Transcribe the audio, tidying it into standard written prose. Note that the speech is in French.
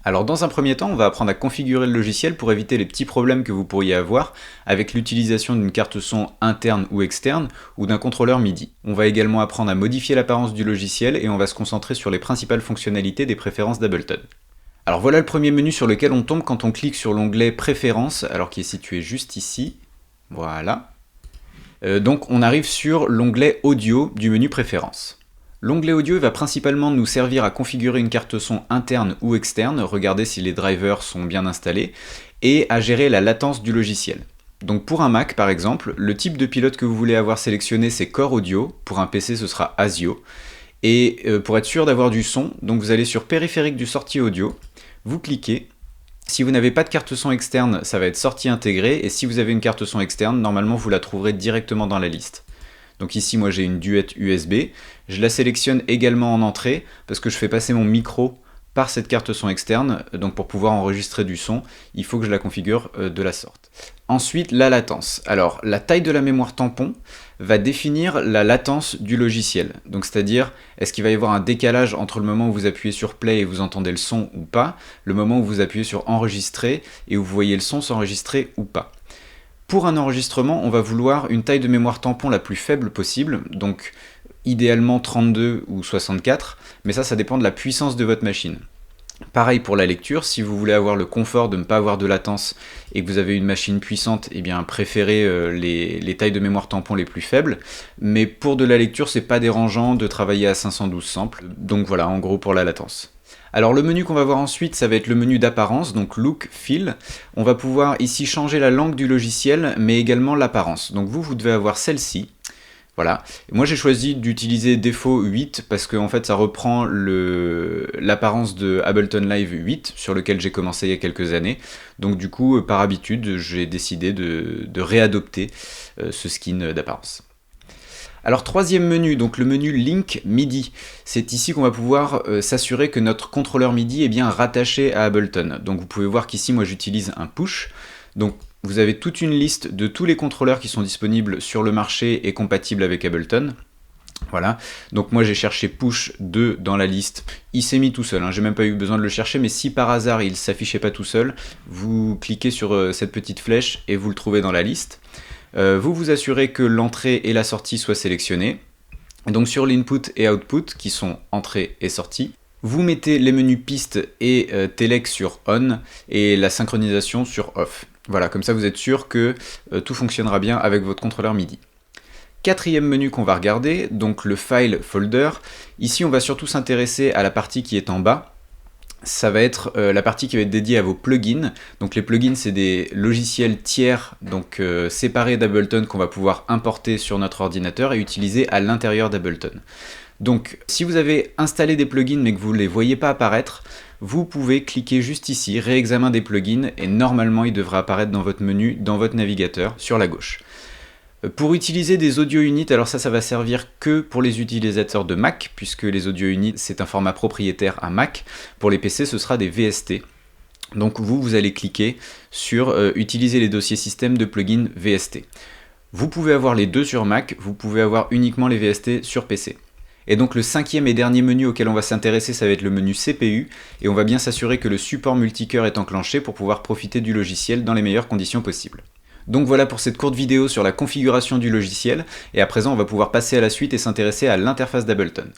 Alors dans un premier temps, on va apprendre à configurer le logiciel pour éviter les petits problèmes que vous pourriez avoir avec l'utilisation d'une carte son interne ou externe ou d'un contrôleur MIDI. On va également apprendre à modifier l'apparence du logiciel et on va se concentrer sur les principales fonctionnalités des préférences d'Ableton. Alors voilà le premier menu sur lequel on tombe quand on clique sur l'onglet Préférences, alors qui est situé juste ici. Voilà. Donc on arrive sur l'onglet Audio du menu Préférences. L'onglet audio va principalement nous servir à configurer une carte son interne ou externe, regarder si les drivers sont bien installés, et à gérer la latence du logiciel. Donc pour un Mac par exemple, le type de pilote que vous voulez avoir sélectionné c'est Core Audio, pour un PC ce sera ASIO, et pour être sûr d'avoir du son, donc vous allez sur Périphérique du sortie audio, vous cliquez. Si vous n'avez pas de carte son externe, ça va être sortie intégrée, et si vous avez une carte son externe, normalement vous la trouverez directement dans la liste. Donc ici, moi j'ai une Duet USB. Je la sélectionne également en entrée parce que je fais passer mon micro par cette carte son externe. Donc pour pouvoir enregistrer du son, il faut que je la configure de la sorte. Ensuite, la latence. Alors, la taille de la mémoire tampon va définir la latence du logiciel. Donc c'est-à-dire, est-ce qu'il va y avoir un décalage entre le moment où vous appuyez sur play et vous entendez le son ou pas, le moment où vous appuyez sur enregistrer et où vous voyez le son s'enregistrer ou pas. Pour un enregistrement, on va vouloir une taille de mémoire tampon la plus faible possible, donc idéalement 32 ou 64, mais ça dépend de la puissance de votre machine. Pareil pour la lecture, si vous voulez avoir le confort de ne pas avoir de latence et que vous avez une machine puissante, eh bien préférez les tailles de mémoire tampon les plus faibles, mais pour de la lecture, c'est pas dérangeant de travailler à 512 samples, donc voilà en gros pour la latence. Alors le menu qu'on va voir ensuite, ça va être le menu d'apparence, donc Look, Feel. On va pouvoir ici changer la langue du logiciel, mais également l'apparence. Donc vous devez avoir celle-ci. Voilà. Moi j'ai choisi d'utiliser défaut 8 parce que en fait ça reprend l'apparence de Ableton Live 8 sur lequel j'ai commencé il y a quelques années. Donc du coup par habitude j'ai décidé de réadopter ce skin d'apparence. Alors troisième menu, donc le menu Link MIDI. C'est ici qu'on va pouvoir s'assurer que notre contrôleur MIDI est bien rattaché à Ableton. Donc vous pouvez voir qu'ici moi j'utilise un push. Donc vous avez toute une liste de tous les contrôleurs qui sont disponibles sur le marché et compatibles avec Ableton. Voilà, donc moi j'ai cherché push 2 dans la liste, il s'est mis tout seul, hein. J'ai même pas eu besoin de le chercher, mais si par hasard il s'affichait pas tout seul, vous cliquez sur cette petite flèche et vous le trouvez dans la liste. Vous vous assurez que l'entrée et la sortie soient sélectionnées. Donc sur l'input et output, qui sont entrée et sortie, vous mettez les menus piste et telec sur on et la synchronisation sur off. Voilà, comme ça vous êtes sûr que tout fonctionnera bien avec votre contrôleur MIDI. Quatrième menu qu'on va regarder, donc le file folder. Ici on va surtout s'intéresser à la partie qui est en bas. Ça va être la partie qui va être dédiée à vos plugins. Donc les plugins c'est des logiciels tiers donc séparés d'Ableton qu'on va pouvoir importer sur notre ordinateur et utiliser à l'intérieur d'Ableton. Donc si vous avez installé des plugins mais que vous ne les voyez pas apparaître, vous pouvez cliquer juste ici, réexamen des plugins, et normalement il devra apparaître dans votre menu, dans votre navigateur, sur la gauche. Pour utiliser des audio units, alors ça va servir que pour les utilisateurs de Mac, puisque les audio units c'est un format propriétaire à Mac. Pour les PC ce sera des VST. Donc vous allez cliquer sur utiliser les dossiers système de plugins VST. Vous pouvez avoir les deux sur Mac, vous pouvez avoir uniquement les VST sur PC. Et donc le cinquième et dernier menu auquel on va s'intéresser, ça va être le menu CPU, et on va bien s'assurer que le support multicœur est enclenché pour pouvoir profiter du logiciel dans les meilleures conditions possibles. Donc voilà pour cette courte vidéo sur la configuration du logiciel, et à présent on va pouvoir passer à la suite et s'intéresser à l'interface d'Ableton.